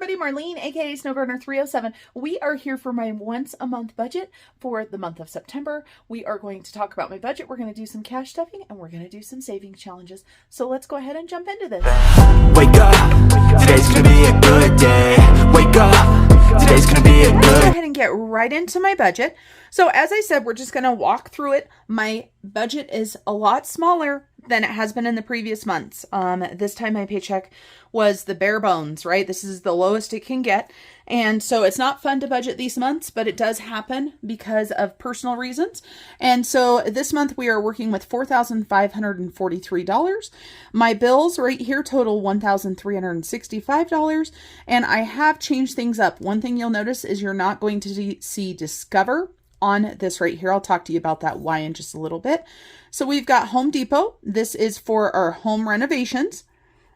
everybody, Marlene, aka Snow Gardener 307. We are here for my once a month budget for the month of September. We are going to talk about my budget. We're going to do some cash stuffing and we're going to do some savings challenges. So let's go ahead and jump into this. Wake up, today's gonna be a good day. Wake up, today's gonna be a good day. Let's go ahead and get right into my budget. So as I said, we're just going to walk through it. My budget is a lot smaller than it has been in the previous months. This time my paycheck was the bare bones, right? This is the lowest it can get. And so it's not fun to budget these months, but it does happen because of personal reasons. And so this month we are working with $4,543. My bills right here total $1,365. And I have changed things up. One thing you'll notice is you're not going to see Discover on this right here. I'll talk to you about that why in just a little bit. So we've got Home Depot. This is for our home renovations.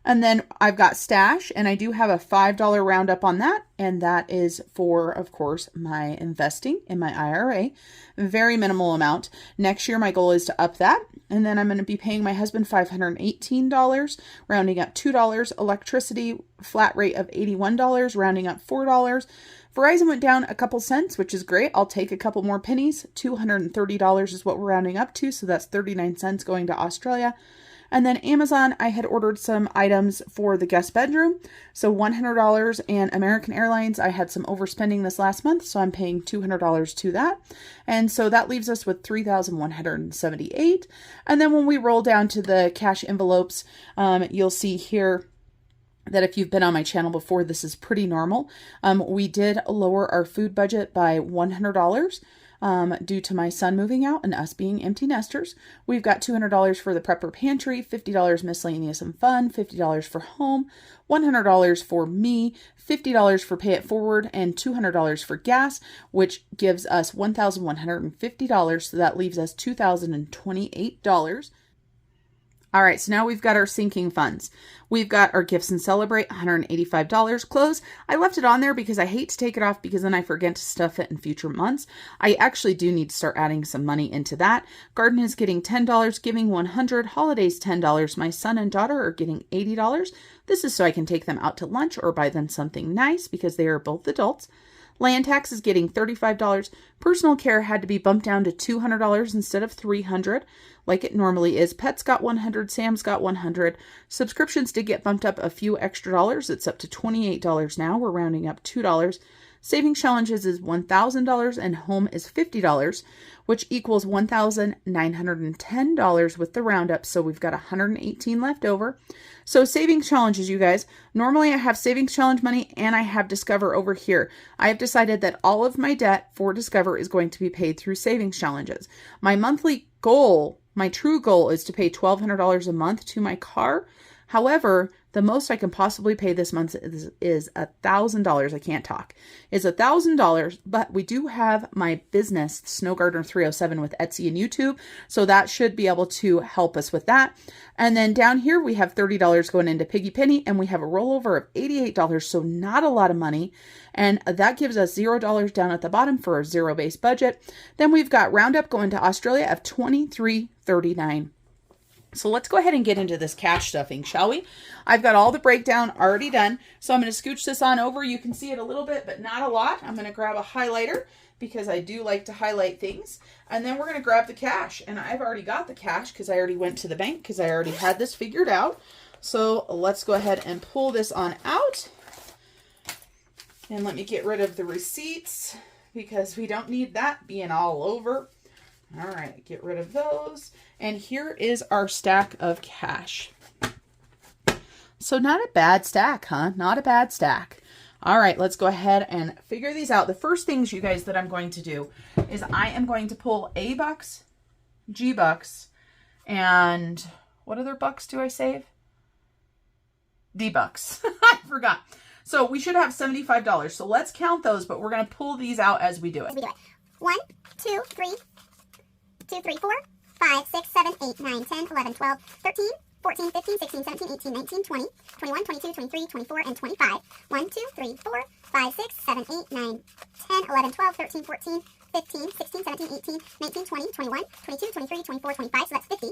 And then I've got Stash, and I do have a $5 roundup on that. And that is for, of course, my investing in my IRA. Very minimal amount. Next year, my goal is to up that. And then I'm going to be paying my husband $518, rounding up $2. Electricity, flat rate of $81, rounding up $4. Verizon went down a couple cents, which is great. I'll take a couple more pennies. $230 is what we're rounding up to. So that's 39 cents going to Australia. And then Amazon, I had ordered some items for the guest bedroom. So $100, and American Airlines, I had some overspending this last month. So I'm paying $200 to that. And so that leaves us with $3,178. And then when we roll down to the cash envelopes, you'll see here that if you've been on my channel before, this is pretty normal. We did lower our food budget by $100 due to my son moving out and us being empty nesters. We've got $200 for the prepper pantry, $50 miscellaneous and fun, $50 for home, $100 for me, $50 for pay it forward, and $200 for gas, which gives us $1,150. So that leaves us $2,028. All right, so now we've got our sinking funds. We've got our Gifts and Celebrate, $185. Clothes, I left it on there because I hate to take it off because then I forget to stuff it in future months. I actually do need to start adding some money into that. Garden is getting $10, giving $100, holidays $10. My son and daughter are getting $80. This is so I can take them out to lunch or buy them something nice because they are both adults. Land tax is getting $35. Personal care had to be bumped down to $200 instead of $300 like it normally is. Pets got $100. Sam's got $100. Subscriptions did get bumped up a few extra dollars. It's up to $28 now. We're rounding up $2. Savings challenges is $1,000 and home is $50, which equals $1,910 with the roundup. So we've got $118 left over. So savings challenges, you guys. Normally I have savings challenge money and I have Discover over here. I have decided that all of my debt for Discover is going to be paid through savings challenges. My monthly goal, my true goal, is to pay $1,200 a month to my car. However, the most I can possibly pay this month is $1,000. I can't talk. Is $1,000, but we do have my business, Snow Gardener 307, with Etsy and YouTube. So that should be able to help us with that. And then down here, we have $30 going into Piggy Penny, and we have a rollover of $88. So not a lot of money. And that gives us $0 down at the bottom for our zero-based budget. Then we've got Roundup going to Australia of $23.39. So let's go ahead and get into this cash stuffing, shall we? I've got all the breakdown already done. So I'm going to scooch this on over. You can see it a little bit, but not a lot. I'm going to grab a highlighter because I do like to highlight things. And then we're going to grab the cash. And I've already got the cash because I already went to the bank because I already had this figured out. So let's go ahead and pull this on out. And let me get rid of the receipts because we don't need that being all over. All right, get rid of those. And here is our stack of cash. So not a bad stack, huh? Not a bad stack. All right, let's go ahead and figure these out. The first things, you guys, that I'm going to do is I am going to pull A bucks, G bucks, and what other bucks do I save? D bucks. I forgot. So we should have $75. So let's count those, but we're going to pull these out as we do it. 1, 2, 3, 2, 3, 4, 5, 6, 7, 8, 9, 10, 11, 12, 13, 14, 15, 16, 17, 18, 19, 20, 21, 22, 23, 24, and 25. 1, 2, 3, 4, 5, 6, 7, 8, 9, 10, 11, 12, 13, 14, 15, 16, 17, 18, 19, 20, 21, 22, 23, 24, 25. So that's 50.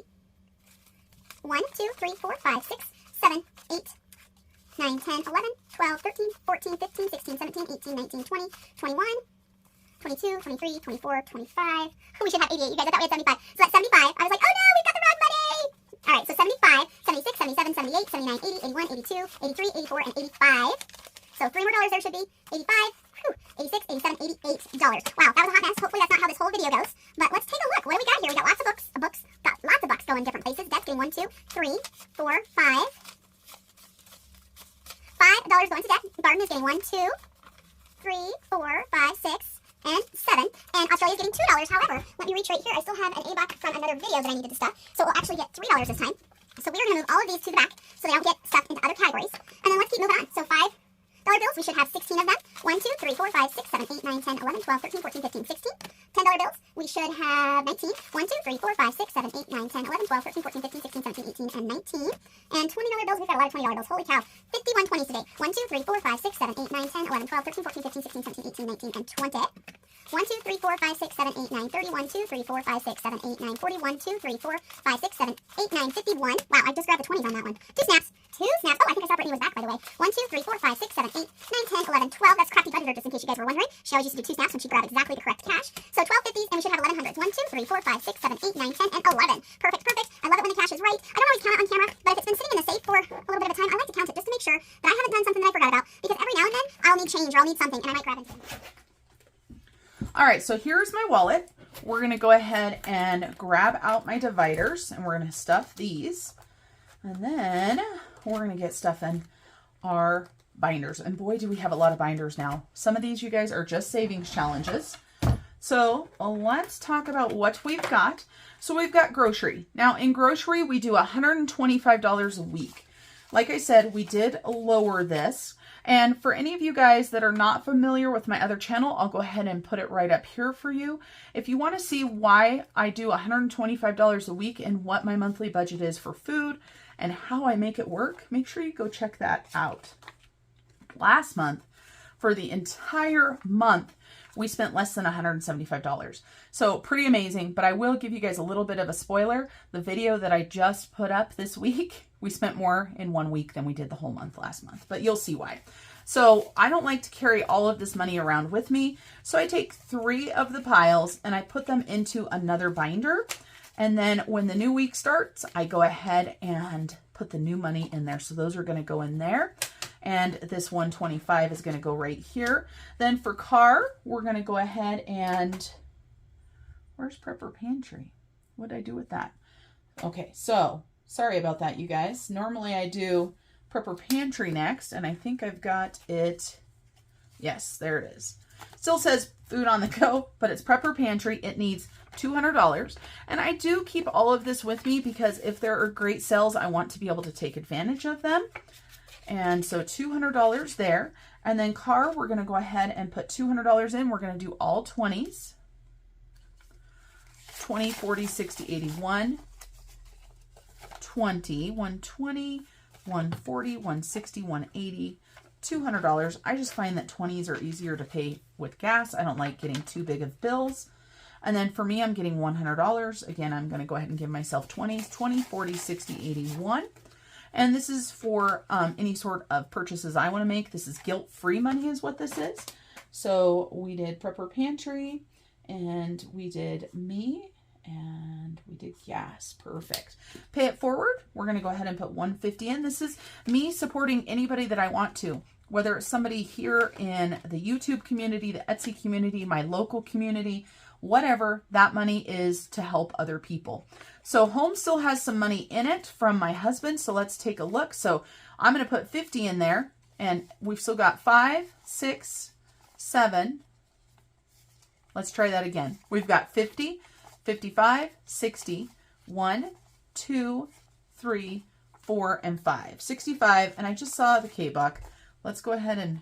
1, 2, 3, 4, 5, 6, 7, 8, 9, 10, 11, 12, 13, 14, 15, 16, 17, 18, 19, 20, 21, 22, 23, 24, 25. We should have 88. You guys, I thought we had 75. So that's 75. I was like, oh no, we've got the wrong money. All right, so 75, 76, 77, 78, 79, 80, 81, 82, 83, 84, and 85. So $3 more there should be. 85, whew, 86, 87, $88. Wow, that was a hot mess. Hopefully that's not how this whole video goes. But let's take a look. What do we got here? We got lots of books. Got lots of books going different places. That's getting 1, 2, 3, 4, 5. $5 going to debt. Garden is getting 1, 2, 3, 4, 5, 6, and 7. And Australia's getting $2. However, let me reach right here. I still have an A back from another video that I needed to stuff. So we'll actually get $3 this time. So we're going to move all of these to the back so they don't get stuck into other categories. And then let's keep moving on. So $5 bills, we should have 16 of them. 1, 2, 3, 4, 5, 6, 7, 8, 9, 10, 11, 12, 13, 14, 15, 16. $10 bills, we should have 19. 1, 2, 3, 4, 5, 6, 7, 8, 9, 10, 11, 12, 13, 14, 15, 16, 17, 18, and 19. And $20 bills, we've got a lot of $20 bills. Holy cow. 51 20s today. 1, 2, 3, 4, 5, 6, 7, 8, 9, 10, 11, 12, 13, 14, 15, 16, 17, 18, 19, and 20. 1, 2, 3, 4, 5, 6, 7, 8, 9, 30. 1, 2, 3, 4, 5, 6, 7, 8, 9, 40. 1, 2, 3, 4, 5, 6, 7, 8, 9, 51. Wow, I just grabbed the 20s on that one. 2 snaps. 2 snaps. Oh, I think I saw Brittany was back, by the way. 1, 2, 3, 4, 5, 6, 7, 8, 9, 10, 11, 12. That's crafty budgeter, just in case you guys were wondering. She always used to do 2 snaps when she grabbed exactly the correct cash. So 12 50s, and we should have 11 hundreds. 1, 2, 3, 4, 5, 6, 7, 8, 9, 10, and 11. Perfect, perfect. I love it when the cash is right. I don't always count it on camera, but if it's been sitting in the safe for a little bit of a time, I like to count it just to make sure that I haven't done something that I forgot about. Because every now and then, I'll need change or I'll need something, and I might grab it. All right, so here's my wallet. We're going to go ahead and grab out my dividers, and we're going to stuff these. And then we're going to get stuff in our binders. And boy, do we have a lot of binders now. Some of these, you guys, are just savings challenges. So let's talk about what we've got. So we've got grocery. Now in grocery, we do $125 a week. Like I said, we did lower this. And for any of you guys that are not familiar with my other channel, I'll go ahead and put it right up here for you. If you want to see why I do $125 a week and what my monthly budget is for food and how I make it work, make sure you go check that out. Last month, for the entire month, we spent less than $175. So pretty amazing, but I will give you guys a little bit of a spoiler. The video that I just put up this week, we spent more in 1 week than we did the whole month last month, but you'll see why. So I don't like to carry all of this money around with me. So I take 3 of the piles and I put them into another binder. And then when the new week starts, I go ahead and put the new money in there. So those are going to go in there. And this 125 is going to go right here. Then for car, we're going to go ahead and, where's Prepper Pantry? What did I do with that? Okay, so sorry about that, you guys. Normally I do Prepper Pantry next, and I think I've got it. Yes, there it is. Still says food on the go, but it's Prepper Pantry. It needs $200. And I do keep all of this with me because if there are great sales, I want to be able to take advantage of them. And so $200 there. And then car, we're going to go ahead and put $200 in. We're going to do all 20s. 20, 40, 60, 81, 20, 120, 140, 160, 180, $200. I just find that 20s are easier to pay with gas. I don't like getting too big of bills. And then for me, I'm getting $100. Again, I'm going to go ahead and give myself 20s, 20, 40, 60, 81. And this is for any sort of purchases I want to make. This is guilt-free money is what this is. So we did Prepper Pantry, and we did me, and we did gas. Perfect. Pay it forward. We're going to go ahead and put 150 in. This is me supporting anybody that I want to, whether it's somebody here in the YouTube community, the Etsy community, my local community, whatever. That money is to help other people. So home still has some money in it from my husband. So let's take a look. So I'm going to put 50 in there, and we've still got 5, 6, 7. Let's try that again. We've got 50, 55, 60, 1, 2, 3, 4, and 5. 65, and I just saw the K-Buck. Let's go ahead and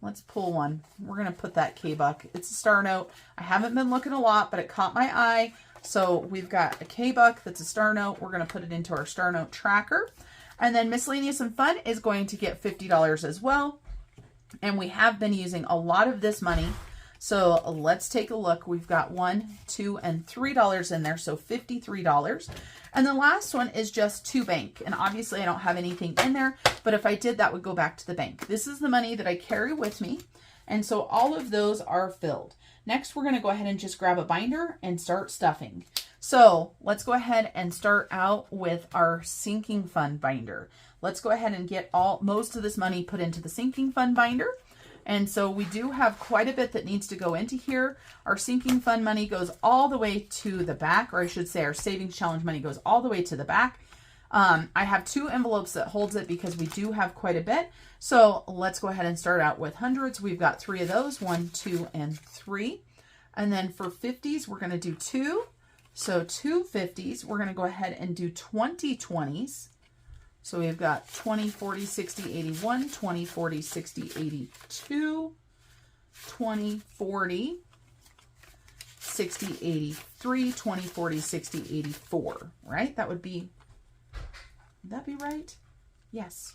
let's pull one. We're going to put that K-Buck. It's a star note. I haven't been looking a lot, but it caught my eye. So we've got a K-Buck that's a star note. We're going to put it into our star note tracker. And then miscellaneous and fun is going to get $50 as well. And we have been using a lot of this money. So let's take a look. We've got $1, $2, and $3 in there, so $53. And the last one is just to bank. And obviously I don't have anything in there, but if I did, that would go back to the bank. This is the money that I carry with me. And so all of those are filled. Next, we're going to go ahead and just grab a binder and start stuffing. So let's go ahead and start out with our sinking fund binder. Let's go ahead and get most of this money put into the sinking fund binder. And so we do have quite a bit that needs to go into here. Our sinking fund money goes all the way to the back, or I should say our savings challenge money goes all the way to the back. I have 2 envelopes that holds it because we do have quite a bit. So let's go ahead and start out with hundreds. We've got 3 of those, 1, 2, and 3. And then for 50s, we're going to do 2. So 2 50s, we're going to go ahead and do 20 20s. So we've got 20, 40, 60, 81, 20, 40, 60, 82, 20, 40, 60, 83, 20, 40, 60, 84, right? Would that be right? Yes.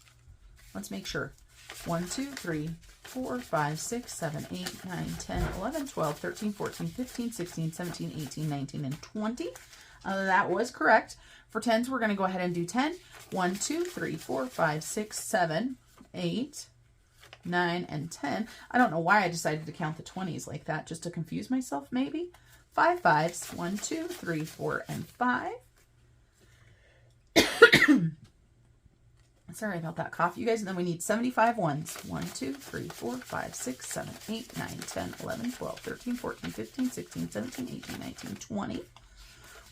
Let's make sure. 1, 2, 3, 4, 5, 6, 7, 8, 9, 10, 11, 12, 13, 14, 15, 16, 17, 18, 19, and 20. That was correct. For 10s, we're going to go ahead and do 10. 1, 2, 3, 4, 5, 6, 7, 8, 9, and 10. I don't know why I decided to count the 20s like that, just to confuse myself maybe. 5 5s. 1, 2, 3, 4, and 5. Sorry about that cough, you guys. And then we need 75 ones. 1, 2, 3, 4, 5, 6, 7, 8, 9, 10, 11, 12, 13, 14, 15, 16, 17, 18, 19, 20.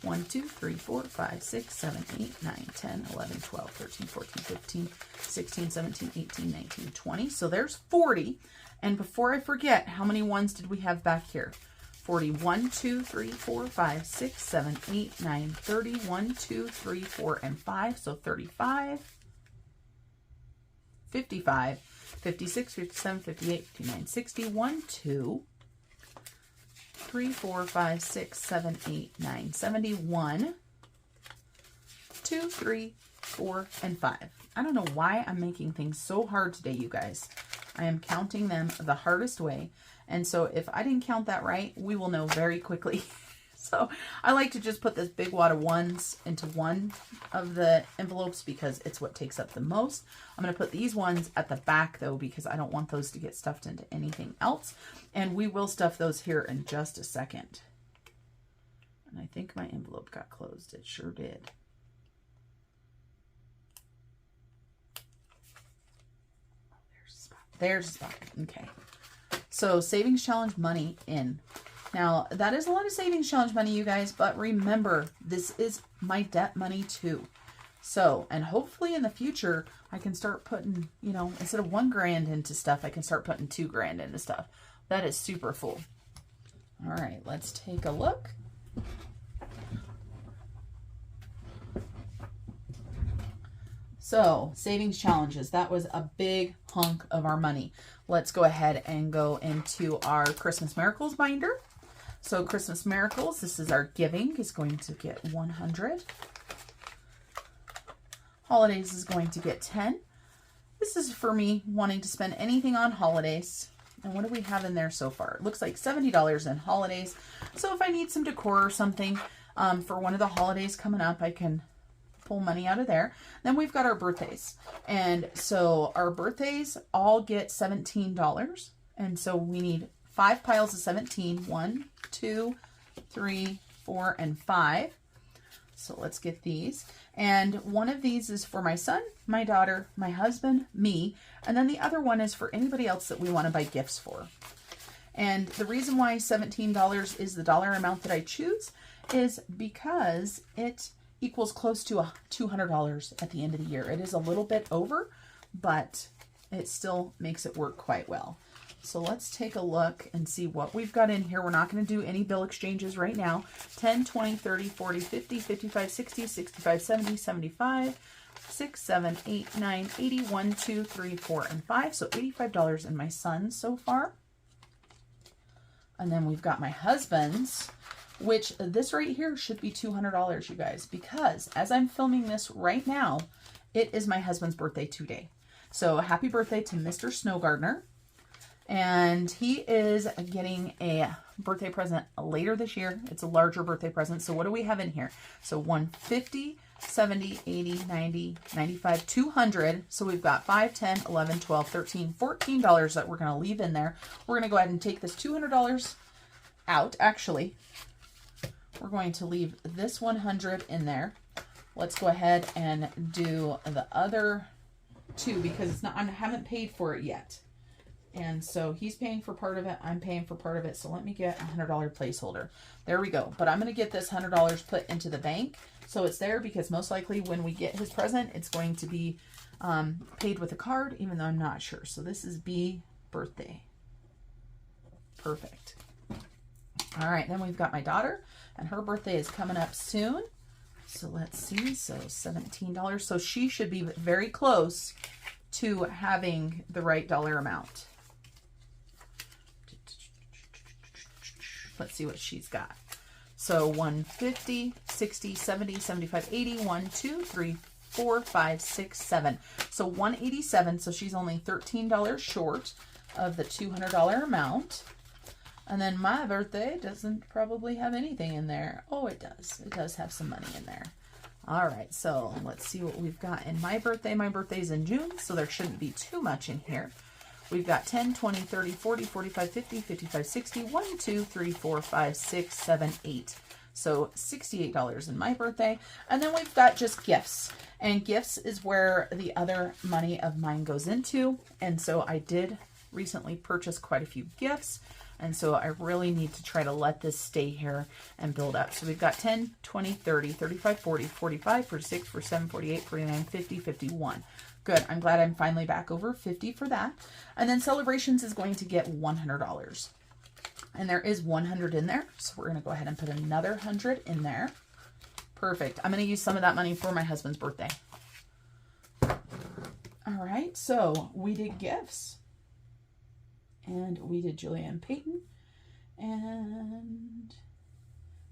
1, 2, 3, 4, 5, 6, 7, 8, 9, 10, 11, 12, 13, 14, 15, 16, 17, 18, 19, 20. So there's 40. And before I forget, how many ones did we have back here? 40. 1, 2, 3, 4, 5, 6, 7, 8, 9, 30. 1, 2, 3, 4, and 5. So 35, 55, 56, 57, 58, 59, 60. 1, 2, 3, 4, 5, 6, 7, 8, 9, 71, 2, 3, 4, and 5. I don't know why I'm making things so hard today, you guys. I am counting them the hardest way. And so if I didn't count that right, we will know very quickly. So I like to just put this big wad of ones into one of the envelopes because it's what takes up the most. I'm going to put these ones at the back though, because I don't want those to get stuffed into anything else. And we will stuff those here in just a second. And I think my envelope got closed. It sure did. There's a spot. Okay. So savings challenge money in. Now, that is a lot of savings challenge money, you guys, but remember, this is my debt money too. So, and hopefully in the future, I can start putting, you know, instead of $1 grand into stuff, I can start putting $2 grand into stuff. That is super full. All right, let's take a look. So, savings challenges, that was a big hunk of our money. Let's go ahead and go into our Christmas Miracles binder. So Christmas Miracles, this is our giving, is going to get 100. Holidays is going to get 10. This is for me wanting to spend anything on holidays. And what do we have in there so far? It looks like $70 in holidays. So if I need some decor or something for one of the holidays coming up, I can pull money out of there. Then we've got our birthdays. And so our birthdays all get $17. And so we need 5 piles of 17. 1, 2, 3, 4, and 5. So let's get these. And one of these is for my son, my daughter, my husband, me. And then the other one is for anybody else that we want to buy gifts for. And the reason why $17 is the dollar amount that I choose is because it equals close to $200 at the end of the year. It is a little bit over, but it still makes it work quite well. So let's take a look and see what we've got in here. We're not going to do any bill exchanges right now. 10, 20, 30, 40, 50, 55, 60, 65, 70, 75, 6, 7, 8, 9, 80, 1, 2, 3, 4, and 5. So $85 in my son's so far. And then we've got my husband's, which this right here should be $200, you guys, because as I'm filming this right now, it is my husband's birthday today. So happy birthday to Mr. Snow Gardener. And he is getting a birthday present later this year. It's a larger birthday present. So what do we have in here? So 150, 70, 80, 90, 95, 200. So we've got 5, 10, 11, 12, 13, $14 that we're going to leave in there. We're going to go ahead and take this $200 out. Actually, we're going to leave this 100 in there. Let's go ahead and do the other 2 because it's not, I haven't paid for it yet. And so he's paying for part of it. I'm paying for part of it. So let me get a $100 placeholder. There we go. But I'm going to get this $100 put into the bank. So it's there because most likely when we get his present, it's going to be paid with a card, even though I'm not sure. So this is B birthday. Perfect. All right. Then we've got my daughter and her birthday is coming up soon. So let's see. So $17. So she should be very close to having the right dollar amount. Let's see what she's got. So 150, 60, 70, 75, 80, 1, 2, 3, 4, 5, 6, 7. So 187. So she's only $13 short of the $200 amount. And then my birthday doesn't probably have anything in there. Oh, it does. It does have some money in there. All right, so let's see what we've got in my birthday. My birthday's in June, so there shouldn't be too much in here. We've got 10, 20, 30, 40, 45, 50, 55, 60, 1, 2, 3, 4, 5, 6, 7, 8. So $68 in my birthday. And then we've got just gifts. And gifts is where the other money of mine goes into. And so I did recently purchase quite a few gifts. And so I really need to try to let this stay here and build up. So we've got 10, 20, 30, 35, 40, 45, 46, 47, 48, 49, 50, 51. Good. I'm glad I'm finally back over 50 for that. And then Celebrations is going to get $100. And there is 100 in there. So we're going to go ahead and put another 100 in there. Perfect. I'm going to use some of that money for my husband's birthday. All right. So we did gifts. And we did Julia and Peyton. And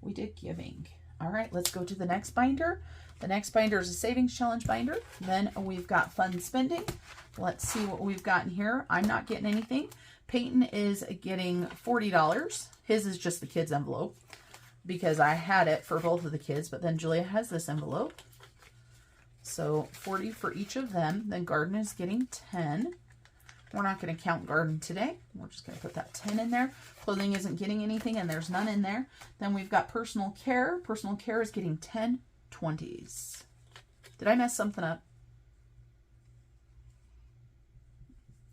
we did giving. All right, let's go to the next binder. The next binder is a savings challenge binder. Then we've got fun spending. Let's see what we've got in here. I'm not getting anything. Peyton is getting $40. His is just the kids' envelope because I had it for both of the kids, but then Julia has this envelope. So 40 for each of them. Then Garden is getting 10. We're not going to count Garden today. We're just going to put that 10 in there. Clothing isn't getting anything, and there's none in there. Then we've got Personal Care. Personal Care is getting 10 20s. Did I mess something up?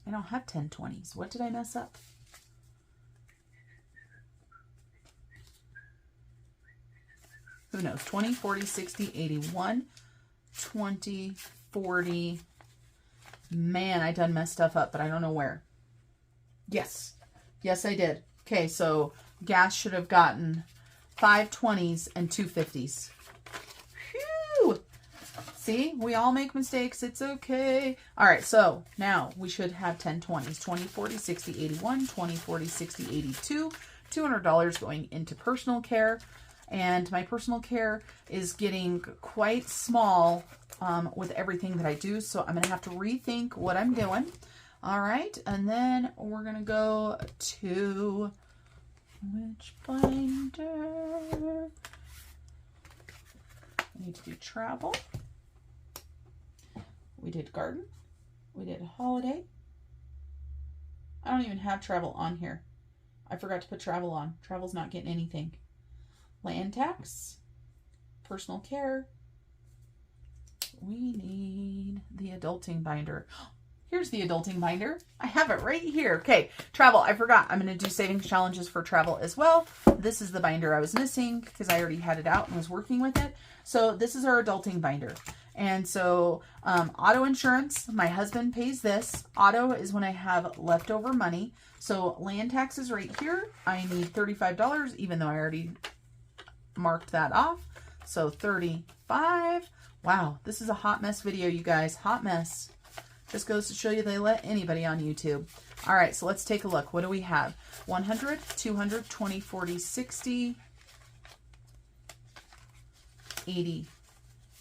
I don't have 10 20s. What did I mess up? Who knows? 20, 40, 60, 81, 20, 40... Man, I done messed stuff up, but I don't know where. Yes. Yes, I did. Okay, so gas should have gotten 5 20s and 2 50s. Phew! See, we all make mistakes. It's okay. All right, so now we should have 10 20s. 20, 40, 60, 81, 20, 40, 60, 82. $200 going into Personal Care. And my Personal Care is getting quite small with everything that I do. So I'm going to have to rethink what I'm doing. All right. And then we're going to go to which binder? I need to do travel. We did Garden. We did Holiday. I don't even have travel on here. I forgot to put travel on. Travel's not getting anything. Land tax, Personal Care. We need the adulting binder. Here's the adulting binder. I have it right here. Okay, travel. I forgot. I'm going to do savings challenges for travel as well. This is the binder I was missing because I already had it out and was working with it. So this is our adulting binder. And so auto insurance, my husband pays this. Auto is when I have leftover money. So land taxes right here. I need $35, even though I already marked that off. So 35. Wow, this is a hot mess video, you guys. Hot mess. Just goes to show you they let anybody on YouTube. All right, so let's take a look. What do we have? 100, 200, 20, 40, 60, 80.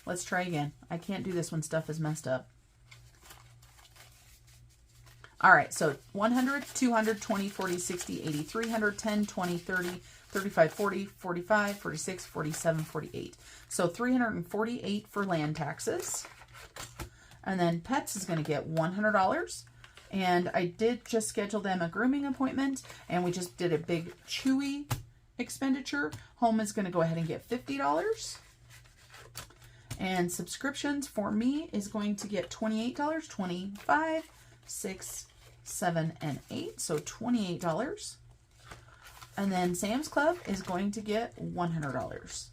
Let's try again. I can't do this when stuff is messed up. All right, so 100, 200, 20, 40, 60, 80, 300, 10, 20, 30, 35, 40, 45, 46, 47, 48. So 348 for land taxes. And then pets is going to get $100. And I did just schedule them a grooming appointment, and we just did a big Chewy expenditure. Home is going to go ahead and get $50. And subscriptions for me is going to get $28, 25, 6, 7, and 8. So $28. And then Sam's Club is going to get $100.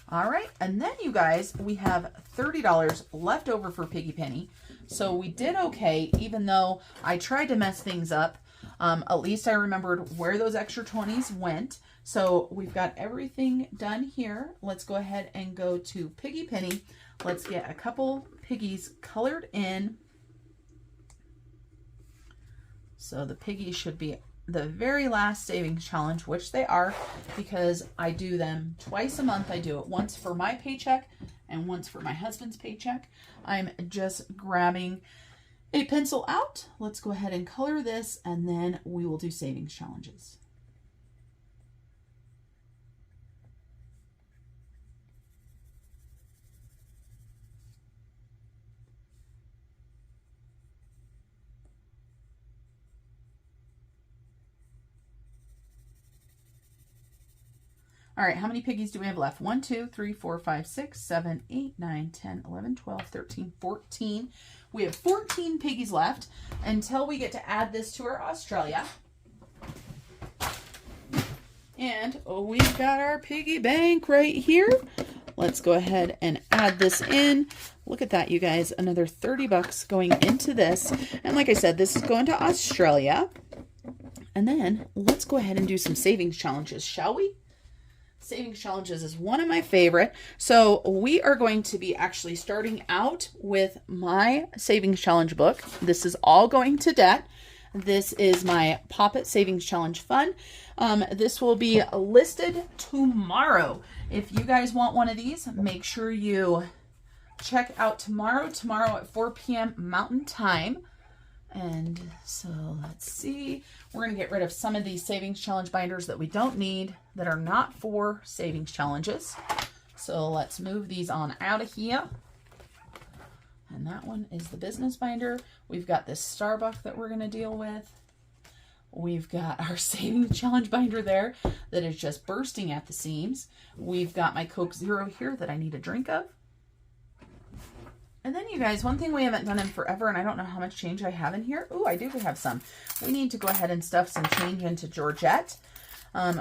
All right, and then you guys, we have $30 left over for Piggy Penny. So we did okay, even though I tried to mess things up. At least I remembered where those extra 20s went. So we've got everything done here. Let's go ahead and go to Piggy Penny. Let's get a couple piggies colored in. So the piggies should be the very last savings challenge, which they are, because I do them twice a month. I do it once for my paycheck and once for my husband's paycheck. I'm just grabbing a pencil out. Let's go ahead and color this, and then we will do savings challenges. All right, how many piggies do we have left? 1, 2, 3, 4, 5, 6, 7, 8, 9, 10, 11, 12, 13, 14. We have 14 piggies left until we get to add this to our Australia. And we've got our piggy bank right here. Let's go ahead and add this in. Look at that, you guys. Another 30 bucks going into this. And like I said, this is going to Australia. And then let's go ahead and do some savings challenges, shall we? Savings challenges is one of my favorite. So we are going to be actually starting out with my savings challenge book. This is all going to debt. This is my POPIT Savings Challenge Fun. This will be listed tomorrow. If you guys want one of these, make sure you check out tomorrow at 4 p.m. Mountain Time. And so let's see, we're going to get rid of some of these savings challenge binders that we don't need, that are not for savings challenges. So let's move these on out of here. And that one is the business binder. We've got this Starbucks that we're going to deal with. We've got our savings challenge binder there that is just bursting at the seams. We've got my Coke Zero here that I need a drink of. And then you guys, one thing we haven't done in forever, and I don't know how much change I have in here. Ooh, I do have some. We need to go ahead and stuff some change into Georgette.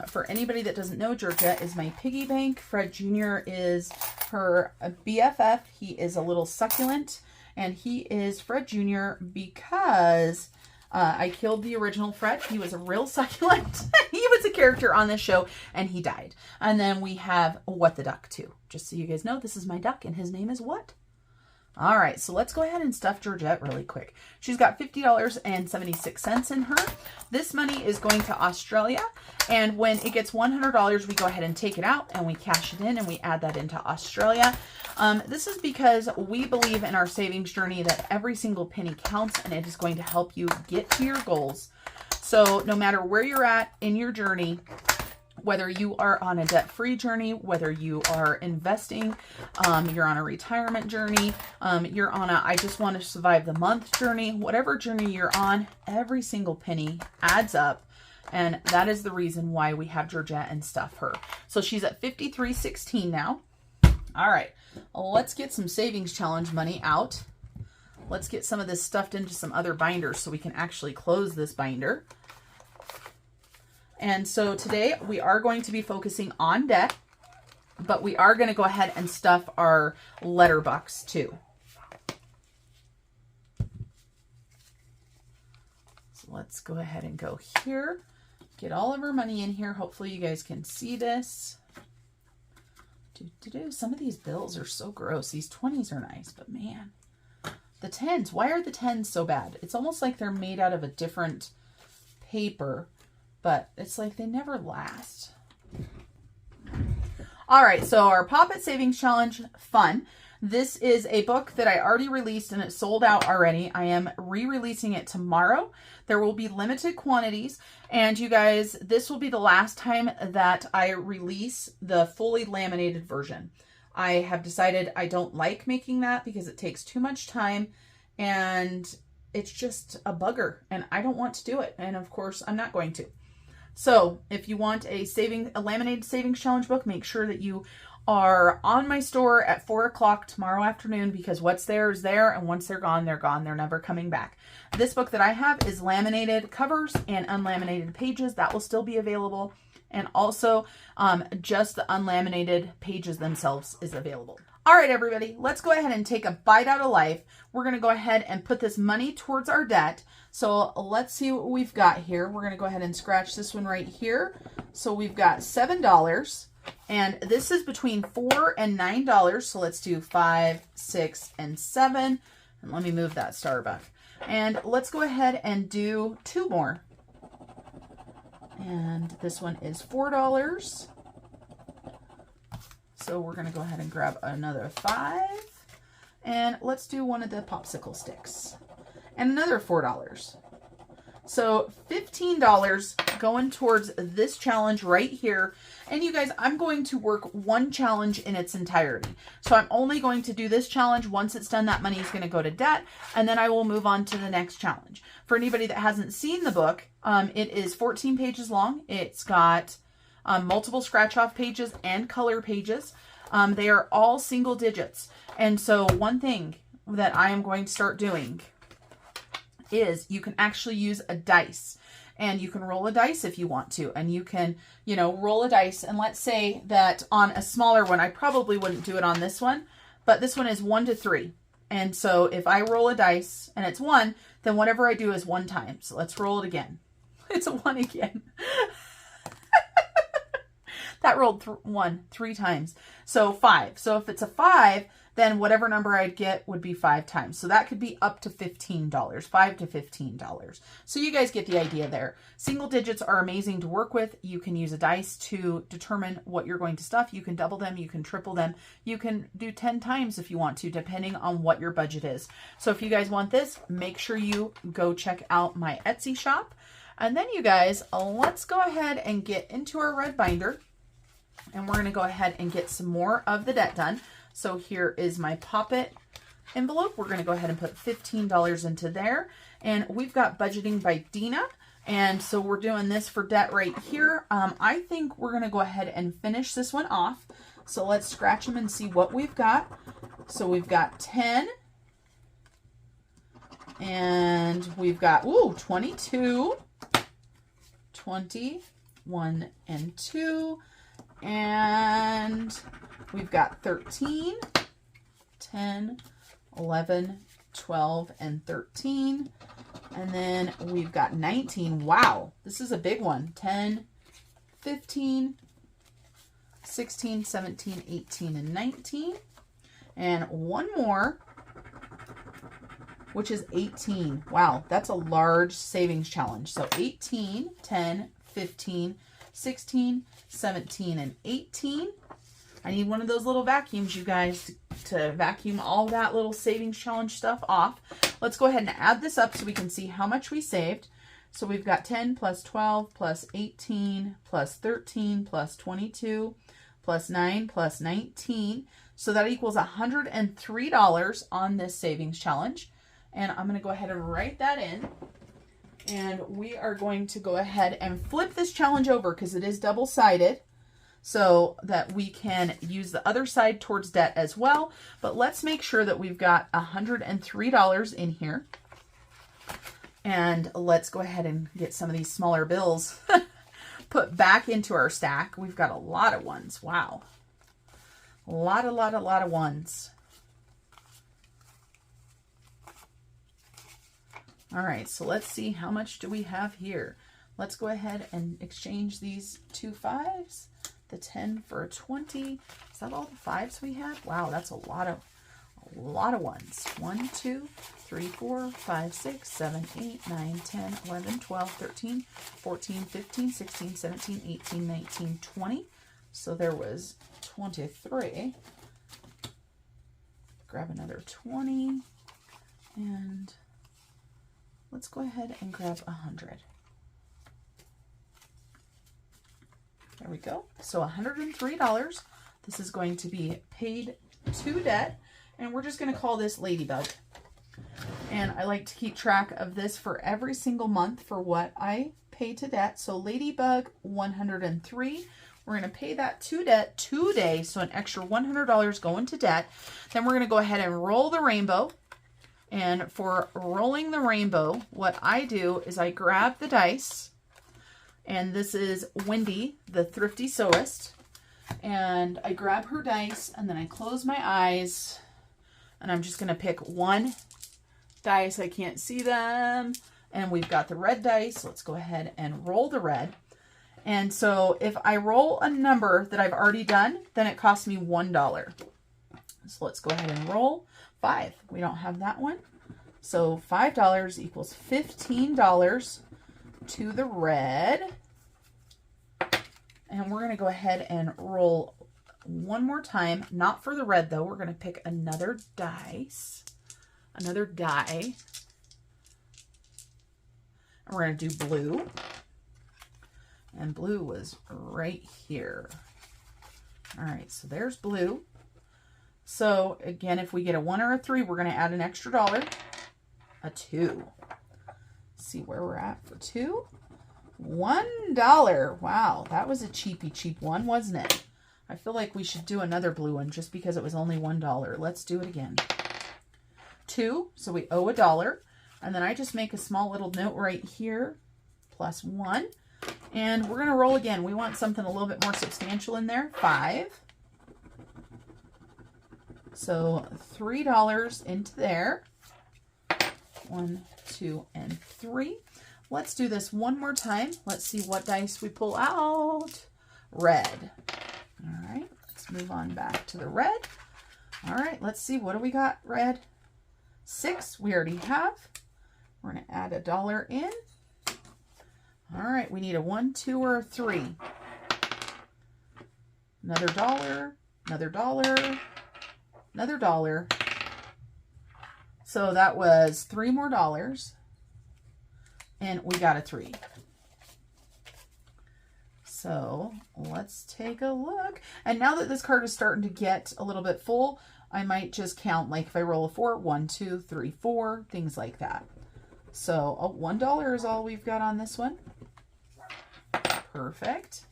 For anybody that doesn't know, Georgette is my piggy bank. Fred Jr. is her BFF. He is a little succulent, and he is Fred Jr. because I killed the original Fred. He was a real succulent. He was a character on this show, and he died. And then we have What the Duck, too. Just so you guys know, this is my duck, and his name is What? All right, so let's go ahead and stuff Georgette really quick. She's got $50.76 in her. This money is going to Australia, and when it gets $100, we go ahead and take it out and we cash it in and we add that into Australia. This is because we believe in our savings journey that every single penny counts, and it is going to help you get to your goals. So no matter where you're at in your journey, whether you are on a debt-free journey, whether you are investing, you're on a retirement journey, you're on a I just want to survive the month journey, whatever journey you're on, every single penny adds up. And that is the reason why we have Georgette and stuff her. So she's at $53.16 now. All right, let's get some savings challenge money out. Let's get some of this stuffed into some other binders so we can actually close this binder. And so today we are going to be focusing on debt, but we are going to go ahead and stuff our letter box too. So let's go ahead and go here, get all of our money in here. Hopefully you guys can see this. Some of these bills are so gross. These 20s are nice, but man, the 10s, why are the 10s so bad? It's almost like they're made out of a different paper. But it's like they never last. All right, so our POPIT Savings Challenge Fun. This is a book that I already released and it sold out already. I am re-releasing it tomorrow. There will be limited quantities. And you guys, this will be the last time that I release the fully laminated version. I have decided I don't like making that because it takes too much time and it's just a bugger and I don't want to do it. And of course, I'm not going to. So if you want a laminated savings challenge book, make sure that you are on my store at 4 o'clock tomorrow afternoon, because what's there is there, and once they're gone, they're gone. They're never coming back. This book that I have is laminated covers and unlaminated pages. That will still be available. And also just the unlaminated pages themselves is available. All right, everybody, let's go ahead and take a bite out of life. We're going to go ahead and put this money towards our debt. So let's see what we've got here. We're going to go ahead and scratch this one right here. So we've got $7. And this is between $4 and $9. So let's do 5, 6, and 7. And let me move that Starbuck. And let's go ahead and do 2 more. And this one is $4. So we're going to go ahead and grab another 5. And let's do one of the popsicle sticks. And another $4. So $15 going towards this challenge right here. And you guys, I'm going to work one challenge in its entirety. So I'm only going to do this challenge. Once it's done, that money is going to go to debt. And then I will move on to the next challenge. For anybody that hasn't seen the book, it is 14 pages long. It's got multiple scratch-off pages and color pages. They are all single digits. And so one thing that I am going to start doing is you can actually use a dice, and you can roll a dice if you want to, and you can, roll a dice. And let's say that on a smaller one, I probably wouldn't do it on this one, but this one is 1 to 3. And so if I roll a dice and it's 1, then whatever I do is 1 time. So let's roll it again. It's a 1 again. That rolled 1 3 times. So 5. So if it's a 5, then whatever number I'd get would be 5 times. So that could be up to $15, $5 to $15. So you guys get the idea there. Single digits are amazing to work with. You can use a dice to determine what you're going to stuff. You can double them, you can triple them. You can do 10 times if you want to, depending on what your budget is. So if you guys want this, make sure you go check out my Etsy shop. And then you guys, let's go ahead and get into our red binder. And we're going to go ahead and get some more of the debt done. So here is my POPIT envelope. We're going to go ahead and put $15 into there. And we've got budgeting by Dina. And so we're doing this for debt right here. I think we're going to go ahead and finish this one off. So let's scratch them and see what we've got. So we've got 10. And we've got, 22. 21 and 2. And we've got 13, 10, 11, 12, and 13. And then we've got 19. Wow, this is a big one. 10, 15, 16, 17, 18, and 19. And one more, which is 18. Wow, that's a large savings challenge. So 18, 10, 15, 16, 17, and 18. I need one of those little vacuums, you guys, to vacuum all that little savings challenge stuff off. Let's go ahead and add this up so we can see how much we saved. So we've got 10 plus 12 plus 18 plus 13 plus 22 plus 9 plus 19. So that equals $103 on this savings challenge. And I'm going to go ahead and write that in. And we are going to go ahead and flip this challenge over because it is double-sided so that we can use the other side towards debt as well. But let's make sure that we've got $103 in here. And let's go ahead and get some of these smaller bills put back into our stack. We've got a lot of ones. Wow. A lot of ones. All right, so let's see, how much do we have here? Let's go ahead and exchange these 2 5s, the 10 for a 20. Is that all the 5s we have? Wow, that's a lot of ones. 1, 2, 3, 4, 5, 6, 7, 8, 9, 10, 11, 12, 13, 14, 15, 16, 17, 18, 19, 20. So there was 23. grab another 20, and let's go ahead and grab 100. There we go. So $103. This is going to be paid to debt, and we're just going to call this Ladybug. And I like to keep track of this for every single month for what I pay to debt. So Ladybug 103. We're going to pay that to debt today, so an extra $100 going to debt. Then we're going to go ahead and roll the rainbow. And for rolling the rainbow, what I do is I grab the dice, and this is Wendy, the thrifty sewist, and I grab her dice, and then I close my eyes, and I'm just going to pick one dice. I can't see them, and we've got the red dice. Let's go ahead and roll the red. And so if I roll a number that I've already done, then it costs me $1. So let's go ahead and roll 5. We don't have that one. So $5 equals $15 to the red. And we're going to go ahead and roll one more time. Not for the red though. We're going to pick another dice. Another die. And we're going to do blue. And blue was right here. All right, so there's blue. So again, if we get a 1 or a 3, we're going to add an extra $1. A 2. See where we're at for 2. $1. Wow, that was a cheap one, wasn't it? I feel like we should do another blue one just because it was only $1. Let's do it again. 2, so we owe $1. And then I just make a small little note right here, plus 1. And we're going to roll again. We want something a little bit more substantial in there. 5. So $3 into there. 1, 2, and 3. Let's do this one more time. Let's see what dice we pull out. Red. All right, let's move on back to the red. All right, let's see. What do we got? Red. 6 we already have. We're going to add $1 in. All right, we need a 1, 2, or a 3. Another $1, another $1, another $1. So that was 3 more dollars. And we got a 3. So let's take a look. And now that this card is starting to get a little bit full, I might just count, like if I roll a 4, 1, 2, 3, 4, things like that. So $1 is all we've got on this one. Perfect.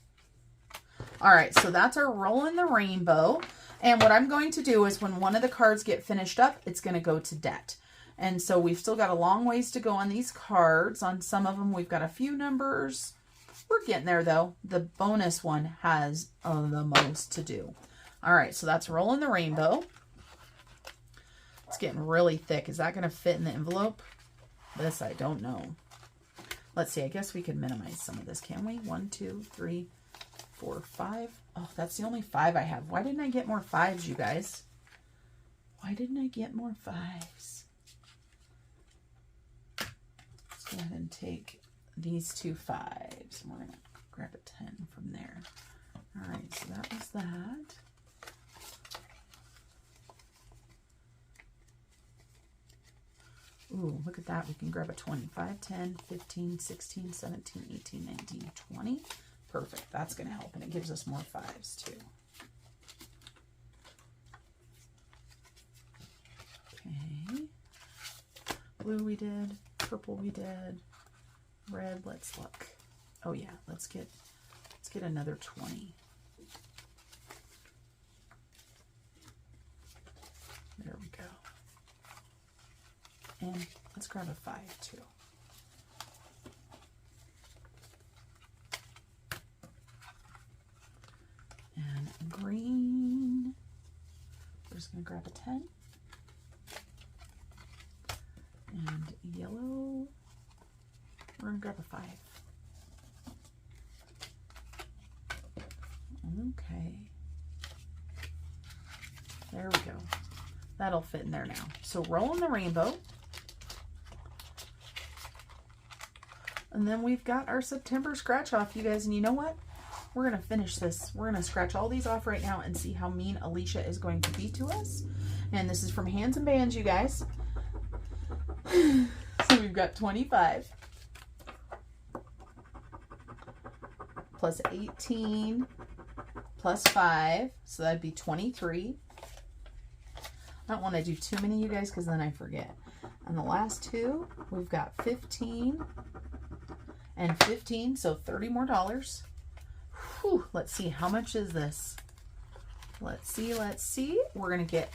All right, so that's our roll in the rainbow. And what I'm going to do is when one of the cards get finished up, it's going to go to debt. And so we've still got a long ways to go on these cards. On some of them, we've got a few numbers. We're getting there, though. The bonus one has the most to do. All right, so that's rolling the rainbow. It's getting really thick. Is that going to fit in the envelope? This, I don't know. Let's see. I guess we could minimize some of this, can we? 1, 2, 3, 4, 5. Oh, that's the only 5 I have. Why didn't I get more 5s, you guys? Why didn't I get more 5s? Let's go ahead and take these 2 5s. And we're going to grab a 10 from there. All right, so that was that. Ooh, look at that. We can grab a 25, 10, 15, 16, 17, 18, 19, 20. Perfect. That's going to help. And it gives us more 5s too. Okay. Blue we did. Purple we did. Red, let's look. Oh yeah, let's get another 20. There we go. And let's grab a 5 too. And green, we're just going to grab a 10. And yellow, we're going to grab a 5. Okay. There we go. That'll fit in there now. So rolling the rainbow. And then we've got our September scratch off, you guys. And you know what? We're going to finish this. We're going to scratch all these off right now and see how mean Alicia is going to be to us. And this is from Hands and Bands, you guys. So we've got 25 plus 18 plus 5, so that'd be 23. I don't want to do too many, you guys, because then I forget. And the last two, we've got 15 and 15, so $30 more. Whew, let's see, how much is this? Let's see. We're going to get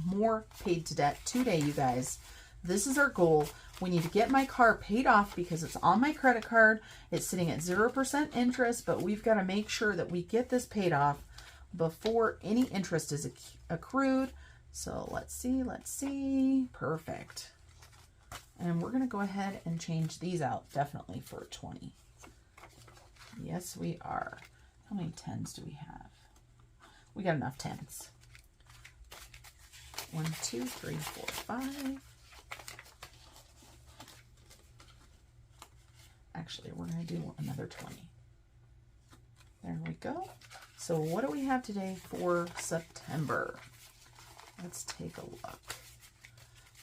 more paid to debt today, you guys. This is our goal. We need to get my car paid off because it's on my credit card. It's sitting at 0% interest, but we've got to make sure that we get this paid off before any interest is accrued. So let's see. Perfect. And we're going to go ahead and change these out definitely for 20. Yes, we are. How many 10s do we have? We got enough 10s. 1, 2, 3, 4, 5. Actually, we're going to do another 20. There we go. So what do we have today for September? Let's take a look.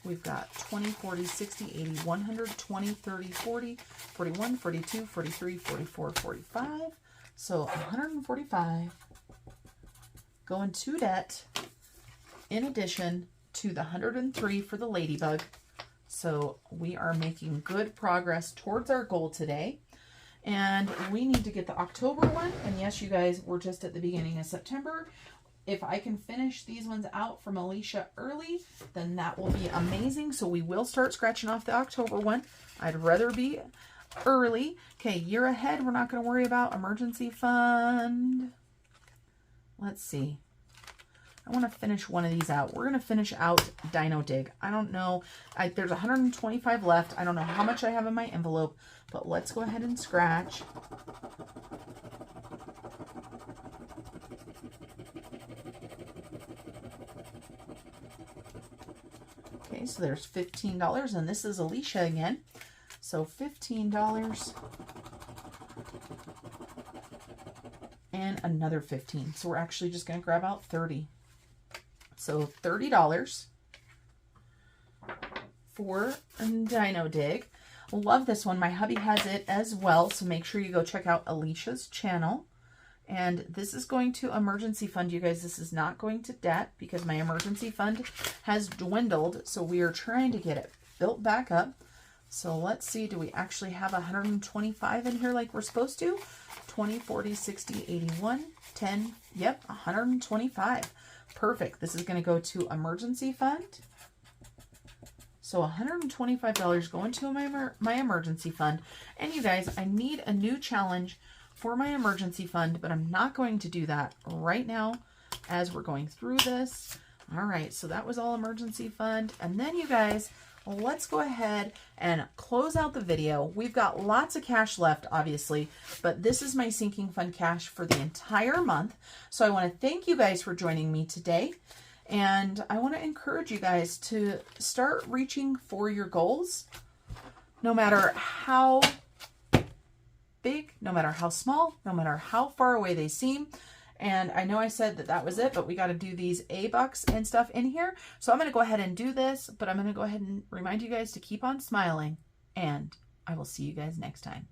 We've got 20, 40, 60, 80, 100, 20, 30, 40, 41, 42, 43, 44, 45. So 145 going to debt in addition to the 103 for the ladybug. So we are making good progress towards our goal today. And we need to get the October one. And yes, you guys, we're just at the beginning of September. If I can finish these ones out from Alicia early, then that will be amazing. So we will start scratching off the October one. I'd rather be early. Okay, year ahead, we're not going to worry about emergency fund. Let's see. I want to finish one of these out. We're going to finish out Dino Dig. I don't know. There's 125 left. I don't know how much I have in my envelope, but let's go ahead and scratch. Okay, so there's $15, and this is Alicia again. So $15 and another 15. So we're actually just going to grab out 30. So $30 for Dino Dig. Love this one. My hubby has it as well, so make sure you go check out Alicia's channel. And this is going to emergency fund, you guys. This is not going to debt because my emergency fund has dwindled. So we are trying to get it built back up. So let's see, do we actually have 125 in here like we're supposed to? 20, 40, 60, 81, 10, yep, 125. Perfect. This is going to go to emergency fund. So $125 going to my emergency fund. And you guys, I need a new challenge for my emergency fund, but I'm not going to do that right now as we're going through this. All right, so that was all emergency fund. And then you guys, let's go ahead and close out the video. We've got lots of cash left, obviously, but this is my sinking fund cash for the entire month. So I want to thank you guys for joining me today. And I want to encourage you guys to start reaching for your goals, no matter how big, no matter how small, no matter how far away they seem. And I know I said that that was it, but we got to do these A-bucks and stuff in here. So I'm going to go ahead and do this, but I'm going to go ahead and remind you guys to keep on smiling, and I will see you guys next time.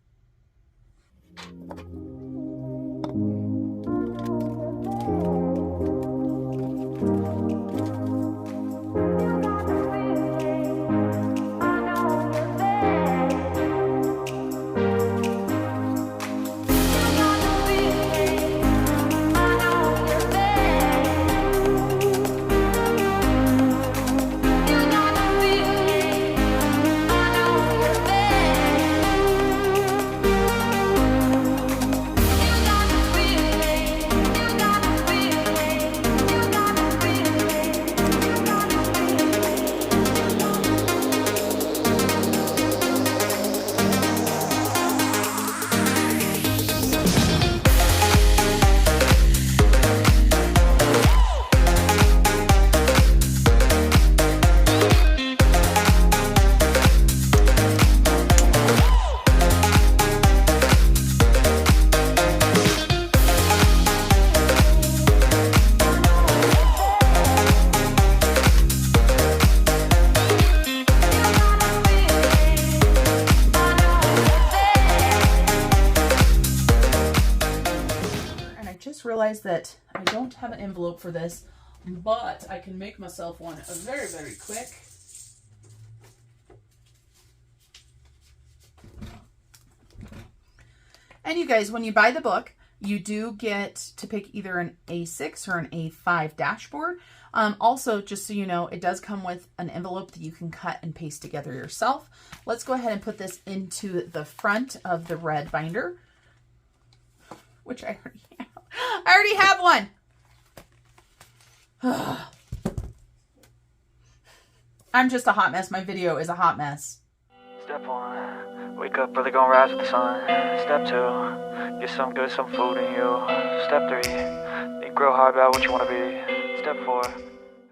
realize that I don't have an envelope for this, but I can make myself one very, very quick. And you guys, when you buy the book, you do get to pick either an A6 or an A5 dashboard. Also, just so you know, it does come with an envelope that you can cut and paste together yourself. Let's go ahead and put this into the front of the red binder, which I already have. I already have one. I'm just a hot mess. My video is a hot mess. Step 1, wake up early, gonna rise with the sun. Step 2, get some good, some food in you. Step 3, think real hard about what you wanna be. Step 4,